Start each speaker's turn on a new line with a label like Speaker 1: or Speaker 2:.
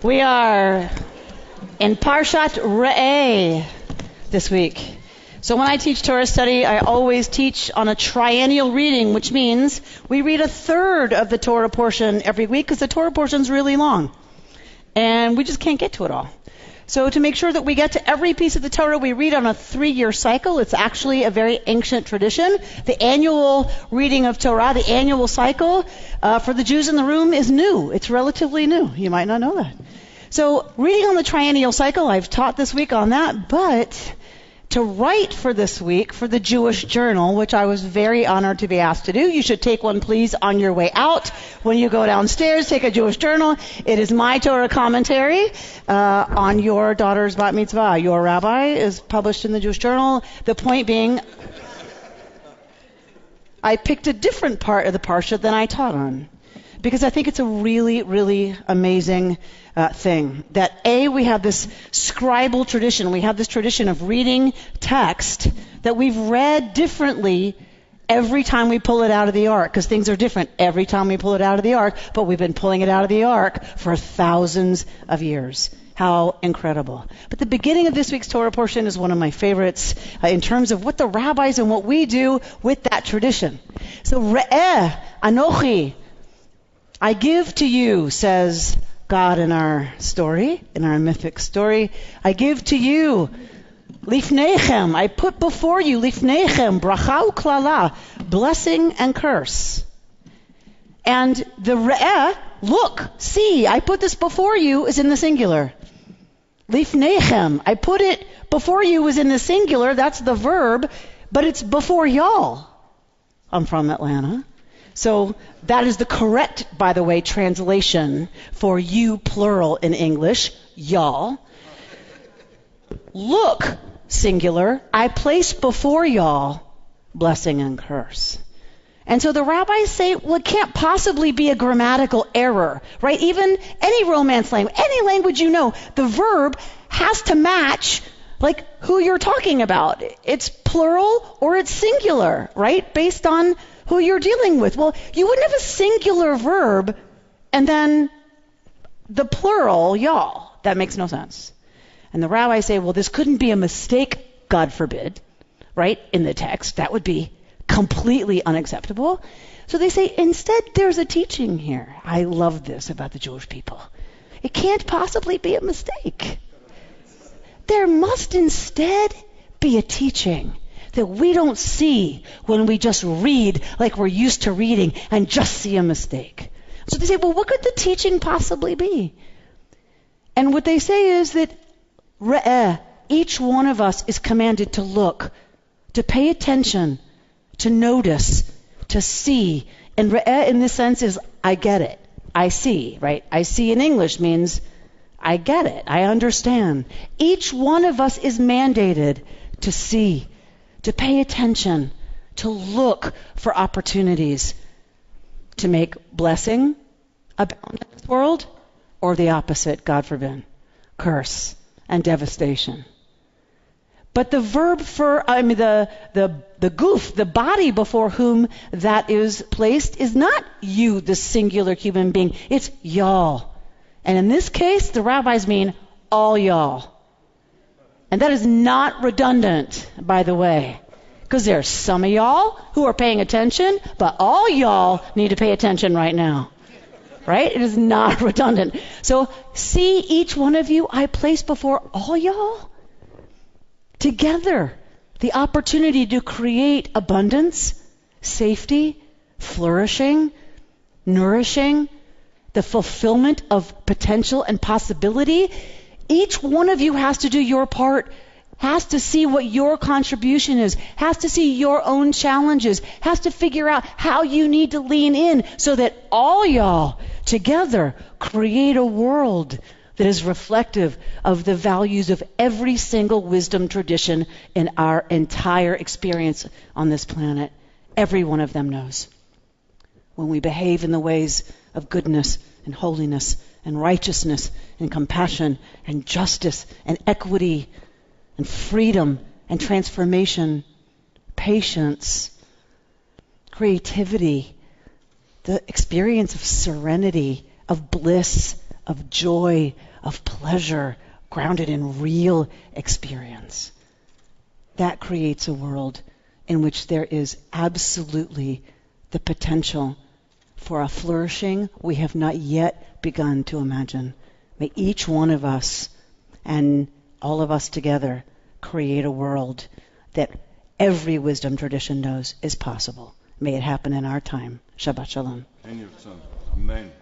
Speaker 1: We are in Parshat Re'eh this week. So when I teach Torah study, I always teach on a triennial reading, which means we read a third of the Torah portion every week because the Torah portion is really long. And we just can't get to it all. So to make sure that we get to every piece of the Torah, we read on a 3-year cycle. It's actually a very ancient tradition. The annual reading of Torah, the annual cycle, for the Jews in the room is new. It's relatively new. You might not know that. So reading on the triennial cycle, I've taught this week on that, but to write for this week for the Jewish Journal, which I was very honored to be asked to do. You should take one, please, on your way out. When you go downstairs, take a Jewish Journal. It is my Torah commentary on your daughter's bat mitzvah. Your Rabbi is published in the Jewish Journal. The point being, I picked a different part of the Parsha than I taught on, because I think it's a really, really amazing thing. That we have this scribal tradition. We have this tradition of reading text that we've read differently every time we pull it out of the ark, because things are different every time we pull it out of the ark, but we've been pulling it out of the ark for thousands of years. How incredible. But the beginning of this week's Torah portion is one of my favorites in terms of what the rabbis and what we do with that tradition. So, Re'eh, Anochi, I give to you, says God in our story, in our mythic story. I give to you, lifnechem, I put before you, lifnechem, bracha u'klala, blessing and curse. And the re'eh, look, see, I put this before you, is in the singular. Lifnechem, I put it before you is in the singular, that's the verb, but it's before y'all. I'm from Atlanta. So that is the correct, by the way, translation for you, plural in English, y'all. Look, singular, I place before y'all blessing and curse. And so the rabbis say, well, it can't possibly be a grammatical error, right? Even any Romance language, any language you know, the verb has to match like who you're talking about. It's plural or it's singular, right? Based on who you're dealing with. Well, you wouldn't have a singular verb and then the plural, y'all. That makes no sense. And the rabbis say, well, this couldn't be a mistake, God forbid, right, in the text. That would be completely unacceptable. So they say, instead, there's a teaching here. I love this about the Jewish people. It can't possibly be a mistake. There must instead be a teaching that we don't see when we just read like we're used to reading and just see a mistake. So they say, well, what could the teaching possibly be? And what they say is that Re'eh, each one of us is commanded to look, to pay attention, to notice, to see. And Re'eh in this sense is, I get it. I see, right? I see in English means I get it. I understand. Each one of us is mandated to see, to pay attention, to look for opportunities to make blessing abound in this world, or the opposite, God forbid, curse and devastation. But the verb for, the goof, the body before whom that is placed is not you, the singular human being. It's y'all. And in this case, the rabbis mean all y'all. And that is not redundant, by the way, because there's some of y'all who are paying attention, but all y'all need to pay attention right now. Right? It is not redundant. So see each one of you I place before all y'all. Together, the opportunity to create abundance, safety, flourishing, nourishing, the fulfillment of potential and possibility. Each one of you has to do your part, has to see what your contribution is, has to see your own challenges, has to figure out how you need to lean in so that all y'all together create a world that is reflective of the values of every single wisdom tradition in our entire experience on this planet. Every one of them knows. When we behave in the ways of goodness and holiness and righteousness and compassion and justice and equity and freedom and transformation, patience, creativity, the experience of serenity, of bliss, of joy, of pleasure grounded in real experience. That creates a world in which there is absolutely the potential for a flourishing we have not yet begun to imagine. May each one of us and all of us together create a world that every wisdom tradition knows is possible. May it happen in our time. Shabbat Shalom.
Speaker 2: Amen.